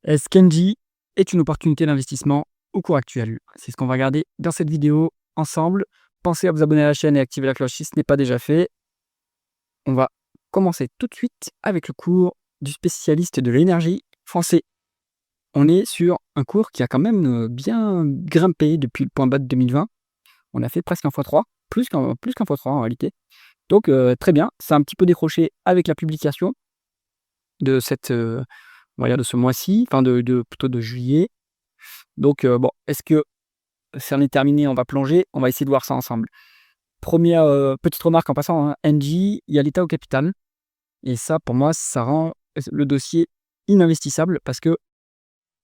Est-ce qu'Engie est une opportunité d'investissement au cours actuel? C'est ce qu'on va regarder dans cette vidéo ensemble. Pensez à vous abonner à la chaîne et activer la cloche si ce n'est pas déjà fait. On va commencer tout de suite avec le cours du spécialiste de l'énergie français. On est sur un cours qui a quand même bien grimpé depuis le point bas de 2020. On a fait presque un x3, plus qu'un x3 en réalité. Donc très bien, c'est un petit peu décroché avec la publication de on va dire de ce mois-ci, enfin plutôt de juillet. Donc bon, est-ce que c'en est terminé? On va plonger, on va essayer de voir ça ensemble. Première petite remarque en passant, hein, Engie, il y a l'État au capital et ça pour moi, ça rend le dossier ininvestissable parce que,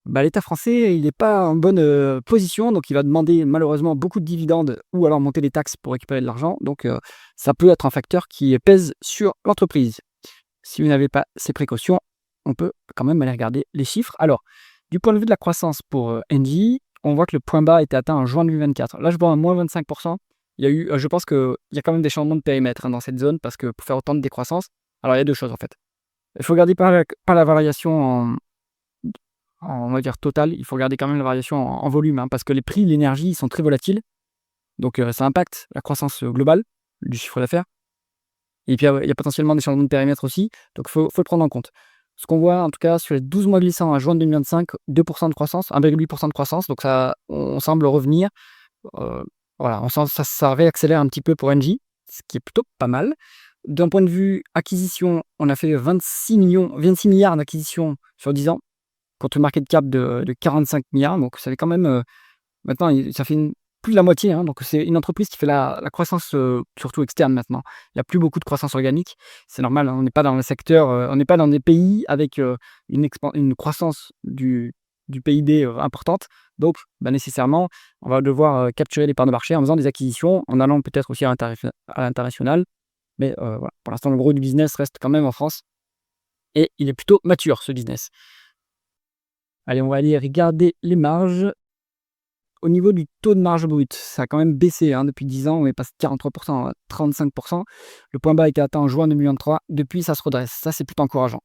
bah, l'État français, il n'est pas en bonne, position, donc il va demander malheureusement beaucoup de dividendes ou alors monter les taxes pour récupérer de l'argent, donc ça peut être un facteur qui pèse sur l'entreprise. Si vous n'avez pas ces précautions, on peut quand même aller regarder les chiffres. Alors, du point de vue de la croissance pour Engie, on voit que le point bas a été atteint en juin 2024. Là, je vois un moins 25%. Il y a eu, je pense qu'il y a quand même des changements de périmètre hein, dans cette zone parce que pour faire autant de décroissance, alors il y a deux choses en fait. Il faut regarder pas la variation on va dire totale, il faut regarder quand même la variation en volume hein, parce que les prix de l'énergie sont très volatiles. Donc ça impacte la croissance globale du chiffre d'affaires. Et puis, il y a potentiellement des changements de périmètre aussi, donc faut le prendre en compte. Ce qu'on voit en tout cas sur les 12 mois glissants à juin 2025, 2 de croissance, 1,8 de croissance, donc ça on semble revenir, heu, voilà, on sent ça réaccélère un petit peu pour Engie, ce qui est plutôt pas mal. D'un point de vue acquisition, on a fait 26 milliards d'acquisitions sur 10 ans, contre le market cap de 45 milliards, donc ça fait quand même, maintenant, ça fait plus de la moitié, hein, donc c'est une entreprise qui fait la croissance, surtout externe maintenant. Il y a plus beaucoup de croissance organique. C'est normal, hein, on n'est pas dans le secteur, on n'est pas dans des pays avec, une croissance du PIB, importante. Donc, bah, nécessairement, on va devoir, capturer les parts de marché en faisant des acquisitions, en allant peut-être aussi à l'international. Mais, voilà, pour l'instant, le gros du business reste quand même en France et il est plutôt mature, ce business. Allez, on va aller regarder les marges. Au niveau du taux de marge brute, ça a quand même baissé, hein, depuis 10 ans, on est passé de 43 à 35. Le point bas a été atteint en juin 2023. Depuis, ça se redresse. Ça, c'est plutôt encourageant.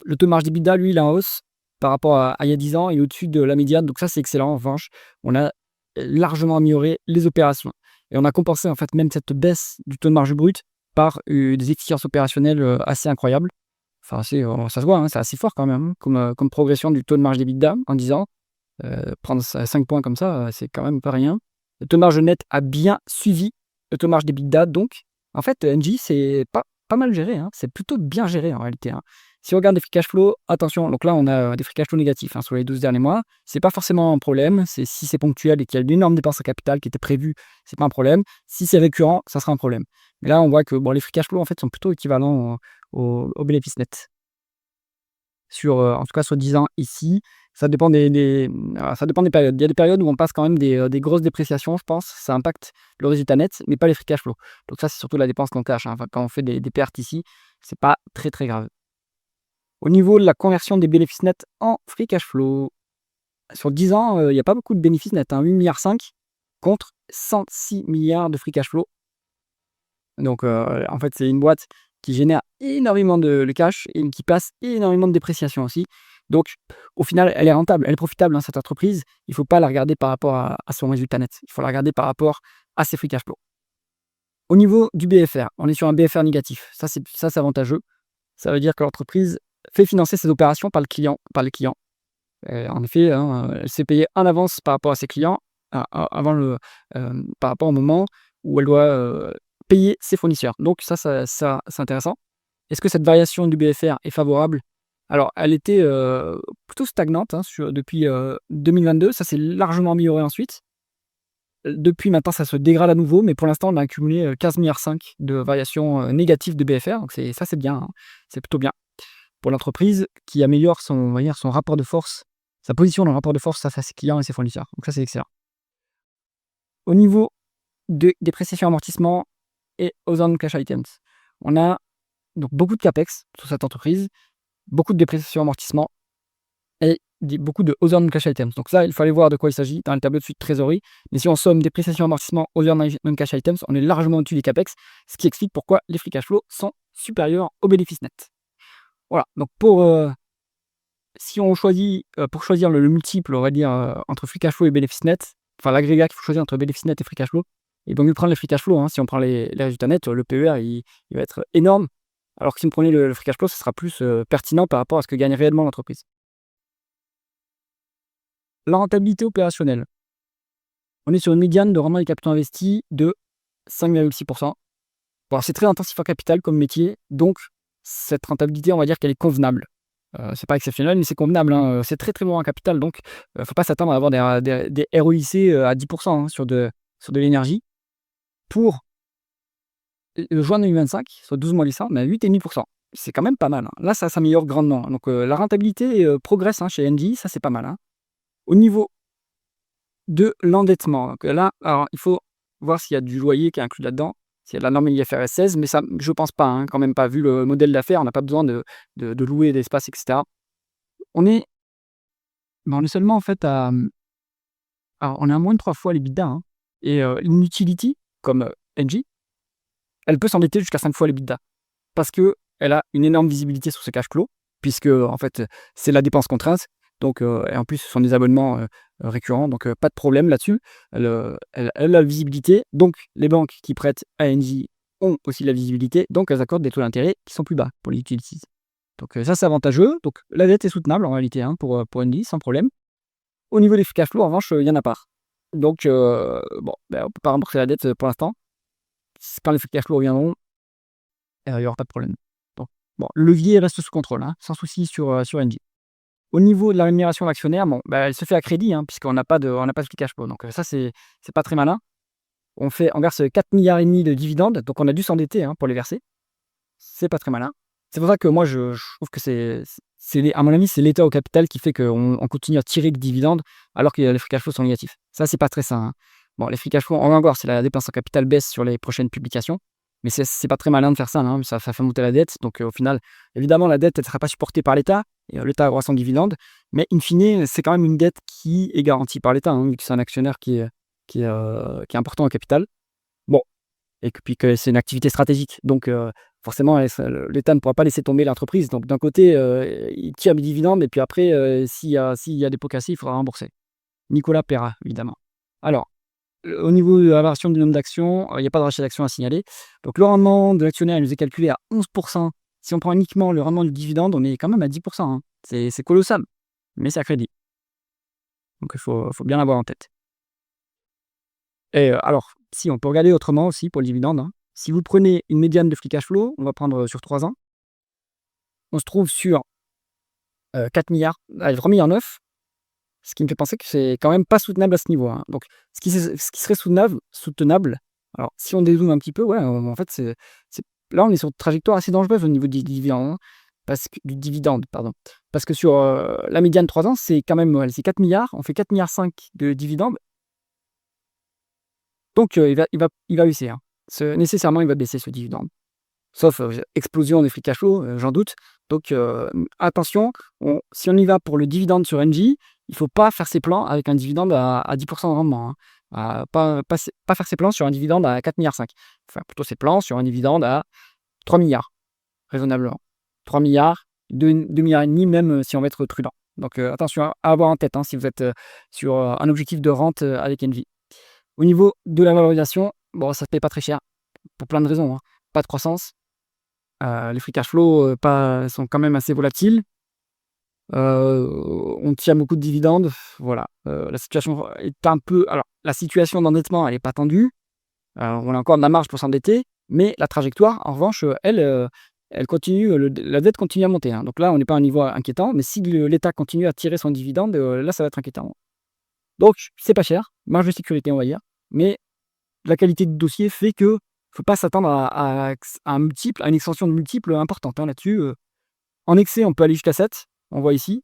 Le taux de marge d'EBITDA, lui, il est en hausse par rapport à il y a 10 ans et au-dessus de la médiane. Donc ça, c'est excellent. En revanche, on a largement amélioré les opérations. Et on a compensé en fait même cette baisse du taux de marge brute par des efficiences opérationnelles assez incroyables. Enfin, ça se voit, hein, c'est assez fort quand même hein, comme progression du taux de marge d'EBITDA en 10 ans. Prendre 5 points comme ça, c'est quand même pas rien. Le taux de marge net a bien suivi le taux de marge d'EBITDA donc. En fait, Engie, c'est pas mal géré, hein, c'est plutôt bien géré en réalité, hein. Si on regarde les free cash flow, attention, donc là, on a des free cash flow négatifs, hein, sur les 12 derniers mois. C'est pas forcément un problème, si c'est ponctuel et qu'il y a d'énormes dépenses en capital qui étaient prévues, c'est pas un problème. Si c'est récurrent, ça sera un problème. Mais là, on voit que bon, les free cash flow, en fait, sont plutôt équivalents au bénéfice net. En tout cas sur 10 ans ici. Ça dépend des périodes. Il y a des périodes où on passe quand même des grosses dépréciations, je pense. Ça impacte le résultat net, mais pas les free cash flow. Donc ça, c'est surtout la dépense qu'on cache, hein. Enfin, quand on fait des pertes ici, c'est pas très, très grave. Au niveau de la conversion des bénéfices nets en free cash flow, sur 10 ans, il y a pas beaucoup de bénéfices nets, hein, 8,5 milliards contre 106 milliards de free cash flow. Donc, en fait, c'est une boîte qui génère énormément de cash et qui passe énormément de dépréciation aussi. Donc, au final, elle est rentable, elle est profitable, hein, cette entreprise. Il ne faut pas la regarder par rapport à son résultat net. Il faut la regarder par rapport à ses free cash flow. Au niveau du BFR, on est sur un BFR négatif. Ça, c'est avantageux. Ça veut dire que l'entreprise fait financer ses opérations par les clients. En effet, hein, elle s'est payée en avance par rapport à ses clients, avant par rapport au moment où elle doit payer ses fournisseurs. Donc ça c'est intéressant. Est-ce que cette variation du BFR est favorable? Alors, elle était plutôt stagnante hein, depuis 2022. Ça s'est largement amélioré ensuite. Depuis maintenant, ça se dégrade à nouveau, mais pour l'instant, on a accumulé 15,5 milliards de variations négatives de BFR. Donc c'est bien, hein, c'est plutôt bien pour l'entreprise qui améliore on va dire, son rapport de force, sa position dans le rapport de force face à ses clients et ses fournisseurs. Donc ça, c'est excellent. Au niveau des prestations amortissement et other non-cash items, on a donc beaucoup de CAPEX sur cette entreprise, beaucoup de dépréciation amortissement et beaucoup de other non-cash items. Donc ça, il faut aller voir de quoi il s'agit dans le tableau de suite trésorerie. Mais si on somme dépréciation amortissement, other non-cash items, on est largement au-dessus des CAPEX, ce qui explique pourquoi les free cash flow sont supérieurs aux bénéfices nets. Voilà, donc pour si on choisit, pour choisir le multiple, on va dire, entre free cash flow et bénéfice net, enfin l'agrégat qu'il faut choisir entre bénéfice net et free cash flow, il vaut mieux prendre le free cash flow, hein. Si on prend les résultats nets, le PER il va être énorme, alors que si vous prenez le free cash flow, ce sera plus, pertinent par rapport à ce que gagne réellement l'entreprise. La rentabilité opérationnelle. On est sur une médiane de rendement des capitaux investis de 5,6 Bon, c'est très intensif en capital comme métier, donc cette rentabilité, on va dire qu'elle est convenable. C'est pas exceptionnel, mais c'est convenable, hein. C'est très, très bon en capital, donc faut pas s'attendre à avoir des ROIC, à 10 hein, sur de l'énergie. Pour juin 2025, soit 12 mois glissants, on est à 8,5 C'est quand même pas mal, hein. Là, ça s'améliore grandement, hein. Donc la rentabilité, progresse, hein, chez Engie, ça c'est pas mal, hein. Au niveau de l'endettement, donc là, alors il faut voir s'il y a du loyer qui est inclus là-dedans, s'il y a de la norme IFRS 16, mais ça, je pense pas, hein, quand même pas. Vu le modèle d'affaires, on n'a pas besoin de louer d'espace et cetera. On est on est seulement en fait à, alors on est à moins de 3 fois l'EBITDA, hein, et une utility comme, Engie, elle peut s'endetter jusqu'à 5 fois l'EBITDA. Parce qu'elle a une énorme visibilité sur ses cash flows, puisque, en fait, c'est la dépense contrainte, donc et en plus ce sont des abonnements, récurrents, donc pas de problème là-dessus. Elle a la visibilité, donc les banques qui prêtent à Engie ont aussi la visibilité, donc elles accordent des taux d'intérêt qui sont plus bas pour les utilities. Donc ça, c'est avantageux, donc la dette est soutenable en réalité, hein, pour Engie sans problème. Au niveau des free cash flow, en revanche, il y en a pas. Donc bon, on peut pas rembourser la dette, pour l'instant. Quand les free cash flow reviendront, il y aura pas de problème. Donc bon, le levier reste sous contrôle, hein, sans souci sur Engie. Au niveau de la rémunération d'actionnaire, bon, elle se fait à crédit, hein, puisqu'on n'a pas de free cash flow. Donc ça, c'est pas très malin. On verse 4,5 milliards de dividendes, donc on a dû s'endetter, hein, pour les verser. C'est pas très malin. C'est pour ça que moi je trouve que à mon avis, c'est l'état au capital qui fait qu'on continue à tirer de dividendes alors que les free cash flow sont négatifs. Ça, c'est pas très sain, hein. Bon, les free cash flow, on va voir si la dépense en capital baisse sur les prochaines publications, mais c'est pas très malin de faire ça, hein, ça fait monter la dette. Donc au final, évidemment, la dette, elle ne sera pas supportée par l'État, et l'État aura son dividende, mais in fine, c'est quand même une dette qui est garantie par l'État, hein, vu que c'est un actionnaire qui est important au capital. Bon, et puis que c'est une activité stratégique, donc forcément, l'État ne pourra pas laisser tomber l'entreprise. Donc d'un côté, il tire les dividendes, et puis après, s'il y a des pots cassés, il faudra rembourser. Nicolas paiera, évidemment. Alors, au niveau de la variation du nombre d'actions, il n'y a pas de rachat d'actions à signaler. Donc le rendement de l'actionnaire, il nous est calculé à 11 Si on prend uniquement le rendement du dividende, on est quand même à 10 hein. C'est colossal, mais c'est à crédit. Donc il faut bien l'avoir en tête. Et alors, si on peut regarder autrement aussi pour le dividende, hein. Si vous prenez une médiane de free cash flow, on va prendre sur 3 ans, on se trouve sur 4 milliards, allez, 3,9 milliards, ce qui me fait penser que c'est quand même pas soutenable à ce niveau, hein. Donc ce qui serait soutenable, alors si on dézoome un petit peu, ouais, en fait, c'est là, on est sur une trajectoire assez dangereuse au niveau du dividende, hein, du dividende, pardon. Parce que sur, la médiane 3 ans, c'est quand même, c'est 4 milliards, on fait 4,5 milliards de dividendes. Donc il va baisser, hein. Nécessairement, il va baisser ce dividende. Sauf, explosion des free cash flow, j'en doute. Donc attention, si on y va pour le dividende sur Engie, il ne faut pas faire ses plans avec un dividende à 10 de rendement, hein. Pas faire ses plans sur un dividende à 4,5 milliards. Faire plutôt ses plans sur un dividende à 3 milliards, raisonnablement. 3 milliards, 2,5 milliards même, si on veut être prudent. Donc attention à avoir en tête, hein, si vous êtes, sur, un objectif de rente, avec Engie. Au niveau de la valorisation, bon, ça ne se paye pas très cher, pour plein de raisons, hein. Pas de croissance, les free cash flow, sont quand même assez volatiles. On tient beaucoup de dividendes, voilà. La situation est un peu, alors la situation d'endettement, elle est pas tendue, on a encore de la marge pour s'endetter, mais la trajectoire, en revanche, elle continue, la dette continue à monter, hein. Donc là, on n'est pas à un niveau inquiétant, mais si l'État continue à tirer son dividende, là, ça va être inquiétant. Donc c'est pas cher, marge de sécurité, on va dire, mais la qualité du dossier fait que faut pas s'attendre à un multiple, à une extension de multiples importante, hein, là-dessus. En excès, on peut aller jusqu'à 7, on voit ici.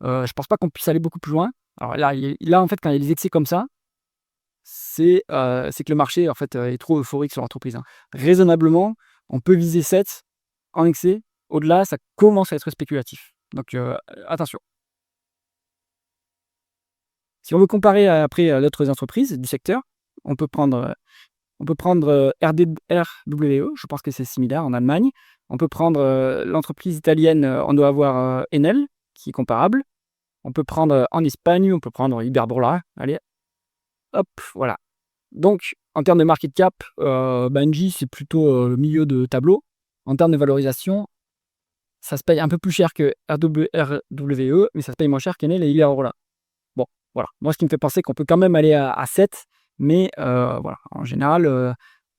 Je pense pas qu'on puisse aller beaucoup plus loin. Alors là, en fait, quand il y a des excès comme ça, c'est que le marché, en fait, est trop euphorique sur l'entreprise, hein. Raisonnablement, on peut viser 7 en excès. Au-delà, ça commence à être spéculatif. Donc attention. Si on veut comparer après à d'autres entreprises du secteur, on peut prendre RWE, je pense que c'est similaire en Allemagne. On peut prendre l'entreprise italienne, on doit avoir Enel, qui est comparable. On peut prendre en Espagne, on peut prendre Iberdrola. Allez, hop, voilà. Donc, en termes de market cap, Engie, c'est plutôt le milieu de tableau. En termes de valorisation, ça se paye un peu plus cher que RWE, mais ça se paye moins cher qu'Enel et Iberdrola. Bon, voilà. Moi, ce qui me fait penser qu'on peut quand même aller à 7, mais voilà. En général,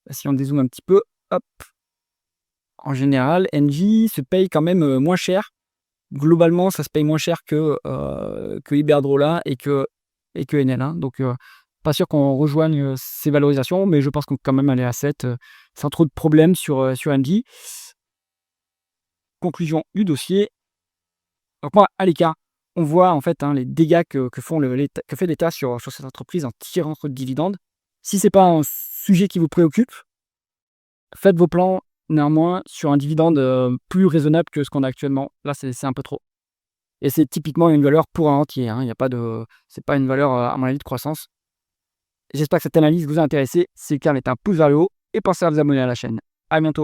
si on dézoome un petit peu, hop, en général, Engie se paye quand même moins cher. Globalement, ça se paye moins cher que Iberdrola et que Enel. Hein. Donc, pas sûr qu'on rejoigne ces valorisations, mais je pense qu'on peut quand même aller à 7 sans trop de problèmes sur Engie. Conclusion du dossier. Donc moi, à l'écart, on voit en fait les dégâts que fait l'État sur cette entreprise en tirant trop de dividendes. Si ce n'est pas un sujet qui vous préoccupe, faites vos plans néanmoins sur un dividende plus raisonnable que ce qu'on a actuellement. Là, c'est un peu trop. Et c'est typiquement une valeur pour un entier. Hein. C'est pas une valeur, à mon avis, de croissance. J'espère que cette analyse vous a intéressé. Si c'est le cas, mettez un pouce vers le haut et pensez à vous abonner à la chaîne. À bientôt.